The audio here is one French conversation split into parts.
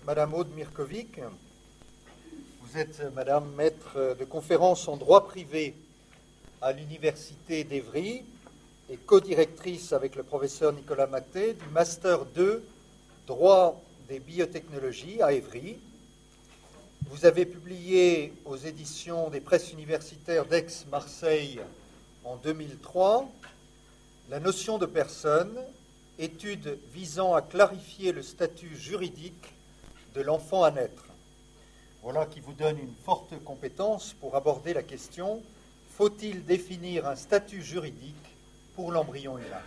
Madame Aude Mirkovic, vous êtes, Madame, maître de conférences en droit privé à l'Université d'Évry et co-directrice avec le professeur Nicolas Maté du Master 2 droit des biotechnologies à Évry. Vous avez publié aux éditions des presses universitaires d'Aix-Marseille en 2003 La notion de personne, étude visant à clarifier le statut juridique de l'enfant à naître. Voilà qui vous donne une forte compétence pour aborder la question « Faut-il définir un statut juridique pour l'embryon humain ?»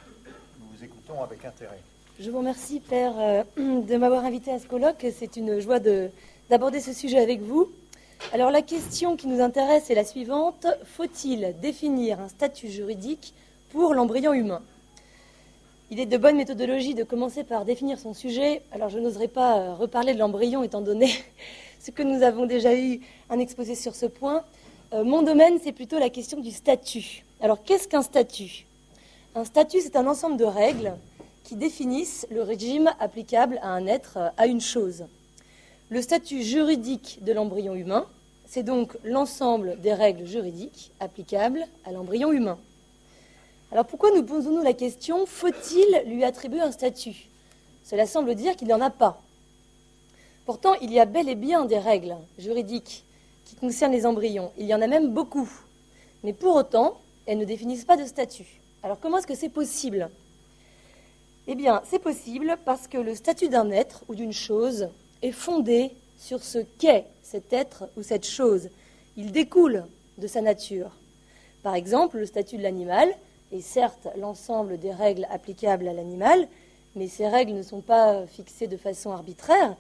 Nous vous écoutons avec intérêt. Je vous remercie, Père, de m'avoir invité à ce colloque. C'est une joie d'aborder ce sujet avec vous. Alors, la question qui nous intéresse est la suivante. Faut-il définir un statut juridique pour l'embryon humain ? Il est de bonne méthodologie de commencer par définir son sujet. Alors, je n'oserais pas reparler de l'embryon, étant donné ce que nous avons déjà eu un exposé sur ce point. Mon domaine, c'est plutôt la question du statut. Alors, qu'est-ce qu'un statut ? Un statut, c'est un ensemble de règles qui définissent le régime applicable à un être, à une chose. Le statut juridique de l'embryon humain, c'est donc l'ensemble des règles juridiques applicables à l'embryon humain. Alors pourquoi nous posons-nous la question, faut-il lui attribuer un statut ? Cela semble dire qu'il n'y en a pas. Pourtant, il y a bel et bien des règles juridiques qui concernent les embryons. Il y en a même beaucoup. Mais pour autant, elles ne définissent pas de statut. Alors comment est-ce que c'est possible ? Eh bien, c'est possible parce que le statut d'un être ou d'une chose est fondé sur ce qu'est cet être ou cette chose. Il découle de sa nature. Par exemple, le statut de l'animal est certes l'ensemble des règles applicables à l'animal, mais ces règles ne sont pas fixées de façon arbitraire,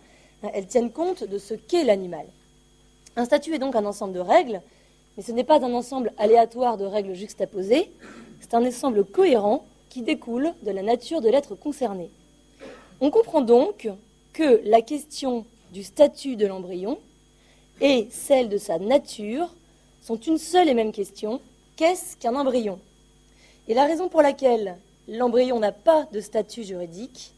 elles tiennent compte de ce qu'est l'animal. Un statut est donc un ensemble de règles, mais ce n'est pas un ensemble aléatoire de règles juxtaposées, c'est un ensemble cohérent qui découle de la nature de l'être concerné. On comprend donc que la question du statut de l'embryon et celle de sa nature sont une seule et même question. Qu'est-ce qu'un embryon ? Et la raison pour laquelle l'embryon n'a pas de statut juridique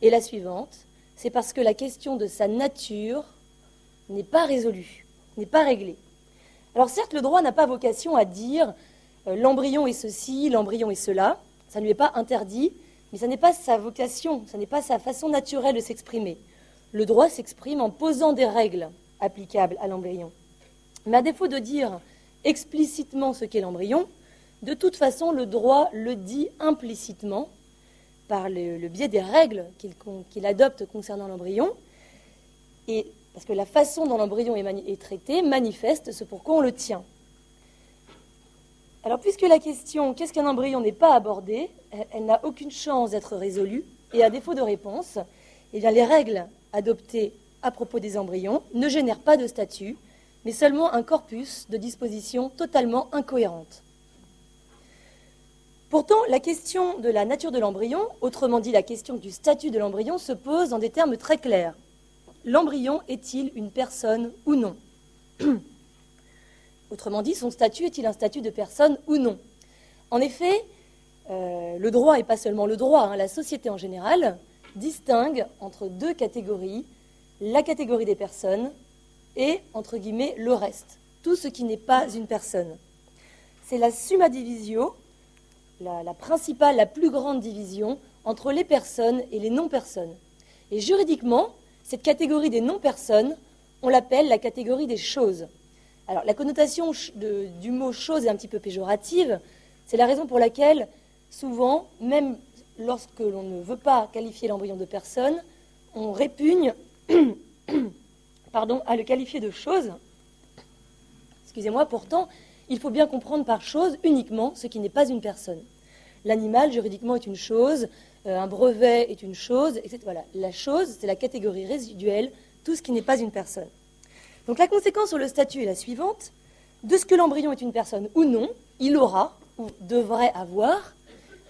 est la suivante, c'est parce que la question de sa nature n'est pas résolue, n'est pas réglée. Alors certes, le droit n'a pas vocation à dire l'embryon est ceci, l'embryon est cela, ça ne lui est pas interdit, mais ça n'est pas sa vocation, ça n'est pas sa façon naturelle de s'exprimer. Le droit s'exprime en posant des règles applicables à l'embryon. Mais à défaut de dire explicitement ce qu'est l'embryon, de toute façon, le droit le dit implicitement par le biais des règles qu'il adopte concernant l'embryon, et parce que la façon dont l'embryon est traité manifeste ce pourquoi on le tient. Alors, puisque la question « qu'est-ce qu'un embryon » n'est pas abordée, elle n'a aucune chance d'être résolue, et à défaut de réponse, eh bien, les règles adoptées à propos des embryons ne génèrent pas de statut, mais seulement un corpus de dispositions totalement incohérentes. Pourtant, la question de la nature de l'embryon, autrement dit la question du statut de l'embryon, se pose dans des termes très clairs. L'embryon est-il une personne ou non ? Autrement dit, son statut est-il un statut de personne ou non ? En effet, le droit, et pas seulement le droit, la société en général, distingue entre deux catégories, la catégorie des personnes et, entre guillemets, le reste, tout ce qui n'est pas une personne. C'est la summa divisio, la principale, la plus grande division entre les personnes et les non-personnes. Et juridiquement, cette catégorie des non-personnes, on l'appelle la catégorie des choses. Alors, la connotation du mot « chose » est un petit peu péjorative. C'est la raison pour laquelle, souvent, même lorsque l'on ne veut pas qualifier l'embryon de personne, on répugne à le qualifier de chose. Excusez-moi, pourtant, il faut bien comprendre par chose uniquement ce qui n'est pas une personne. L'animal, juridiquement, est une chose, un brevet est une chose, etc. Voilà. La chose, c'est la catégorie résiduelle, tout ce qui n'est pas une personne. Donc la conséquence sur le statut est la suivante. De ce que l'embryon est une personne ou non, il aura, ou devrait avoir,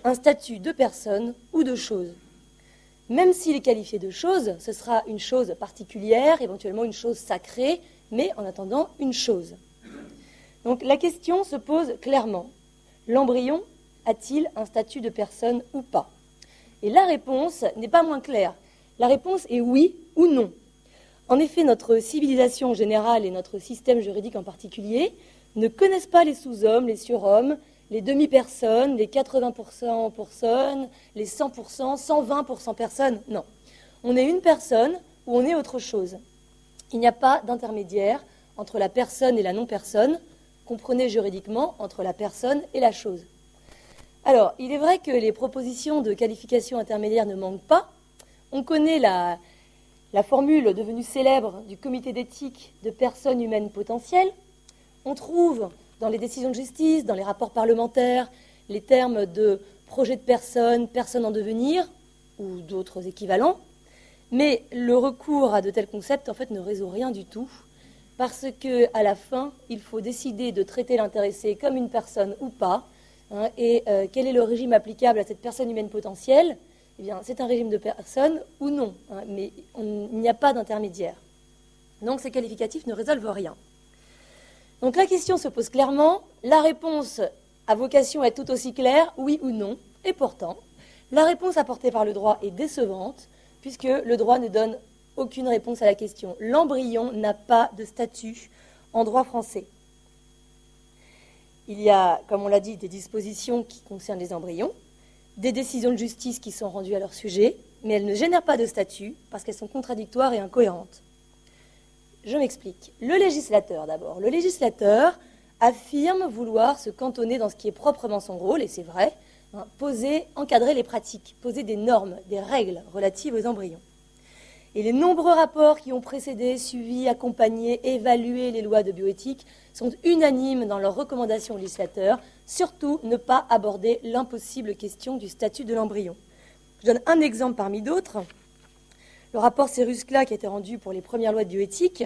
un statut de personne ou de chose. Même s'il est qualifié de chose, ce sera une chose particulière, éventuellement une chose sacrée, mais en attendant une chose. Donc la question se pose clairement. L'embryon a-t-il un statut de personne ou pas ? Et la réponse n'est pas moins claire. La réponse est oui ou non. En effet, notre civilisation en général et notre système juridique en particulier ne connaissent pas les sous-hommes, les surhommes, les demi-personnes, les 80% personnes, les 100%, 120% personnes. Non. On est une personne ou on est autre chose. Il n'y a pas d'intermédiaire entre la personne et la non-personne, comprenez juridiquement entre la personne et la chose. Alors, il est vrai que les propositions de qualification intermédiaire ne manquent pas. On connaît la formule devenue célèbre du comité d'éthique de personnes humaines potentielles. On trouve dans les décisions de justice, dans les rapports parlementaires, les termes de projet de personne, personne en devenir, ou d'autres équivalents. Mais le recours à de tels concepts, en fait, ne résout rien du tout, parce qu'à la fin, il faut décider de traiter l'intéressé comme une personne ou pas, hein, et quel est le régime applicable à cette personne humaine potentielle? Eh bien, c'est un régime de personne ou non, hein, mais il n'y a pas d'intermédiaire. Donc, ces qualificatifs ne résolvent rien. Donc la question se pose clairement, la réponse a vocation à être tout aussi claire, oui ou non, et pourtant, la réponse apportée par le droit est décevante, puisque le droit ne donne aucune réponse à la question. L'embryon n'a pas de statut en droit français. Il y a, comme on l'a dit, des dispositions qui concernent les embryons, des décisions de justice qui sont rendues à leur sujet, mais elles ne génèrent pas de statut parce qu'elles sont contradictoires et incohérentes. Je m'explique. Le législateur, d'abord. Le législateur affirme vouloir se cantonner dans ce qui est proprement son rôle, et c'est vrai, hein, encadrer les pratiques, poser des normes, des règles relatives aux embryons. Et les nombreux rapports qui ont précédé, suivi, accompagné, évalué les lois de bioéthique sont unanimes dans leurs recommandations au législateur, surtout ne pas aborder l'impossible question du statut de l'embryon. Je donne un exemple parmi d'autres. Le rapport Céruscla qui a été rendu pour les premières lois de bioéthique,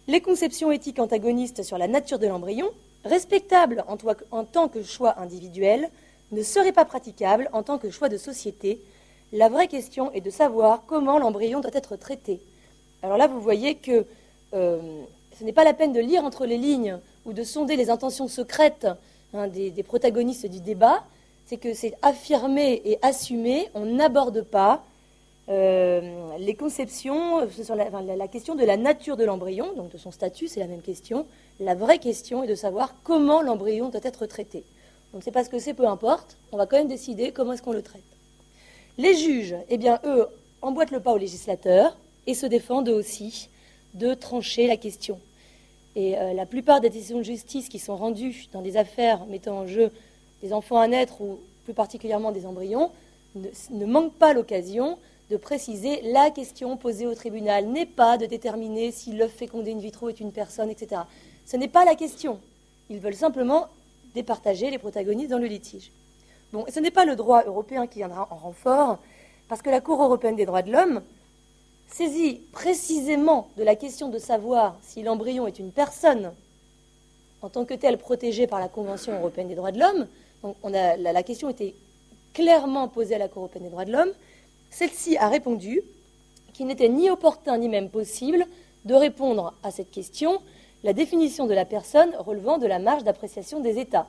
les conceptions éthiques antagonistes sur la nature de l'embryon, respectables en tant que choix individuel, ne seraient pas praticables en tant que choix de société. La vraie question est de savoir comment l'embryon doit être traité. Alors là, vous voyez que ce n'est pas la peine de lire entre les lignes ou de sonder les intentions secrètes, hein, des protagonistes du débat. C'est que c'est affirmé et assumé, on n'aborde pas les conceptions sur la question de la nature de l'embryon, donc de son statut, c'est la même question. La vraie question est de savoir comment l'embryon doit être traité. On ne sait pas ce que c'est, peu importe, on va quand même décider comment est-ce qu'on le traite. Les juges, eh bien, eux, emboîtent le pas au législateur et se défendent eux aussi de trancher la question. Et la plupart des décisions de justice qui sont rendues dans des affaires mettant en jeu des enfants à naître ou plus particulièrement des embryons ne manquent pas l'occasion de préciser la question posée au tribunal n'est pas de déterminer si l'œuf fécondé in vitro est une personne, etc. Ce n'est pas la question. Ils veulent simplement départager les protagonistes dans le litige. Bon, ce n'est pas le droit européen qui viendra en renfort, parce que la Cour européenne des droits de l'homme saisit précisément de la question de savoir si l'embryon est une personne en tant que telle protégée par la Convention européenne des droits de l'homme. Donc la question était clairement posée à la Cour européenne des droits de l'homme. Celle-ci a répondu qu'il n'était ni opportun ni même possible de répondre à cette question, la définition de la personne relevant de la marge d'appréciation des États.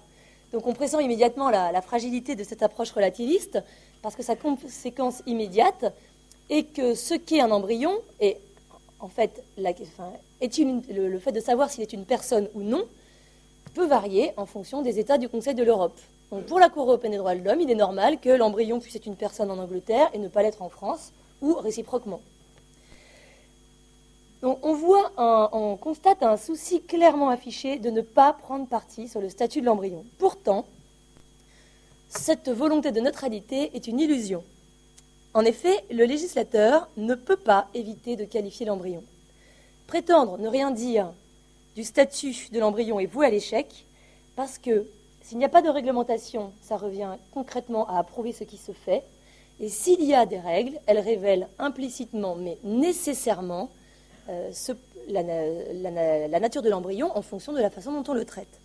Donc on pressent immédiatement la fragilité de cette approche relativiste, parce que sa conséquence immédiate est que ce qu'est un embryon, et en fait, le fait de savoir s'il est une personne ou non, peut varier en fonction des États du Conseil de l'Europe. Donc pour la Cour européenne des droits de l'homme, il est normal que l'embryon puisse être une personne en Angleterre et ne pas l'être en France, ou réciproquement. Donc on constate un souci clairement affiché de ne pas prendre parti sur le statut de l'embryon. Pourtant, cette volonté de neutralité est une illusion. En effet, le législateur ne peut pas éviter de qualifier l'embryon. Prétendre ne rien dire du statut de l'embryon est voué à l'échec, parce que s'il n'y a pas de réglementation, ça revient concrètement à approuver ce qui se fait, et s'il y a des règles, elles révèlent implicitement, mais nécessairement, la nature de l'embryon en fonction de la façon dont on le traite.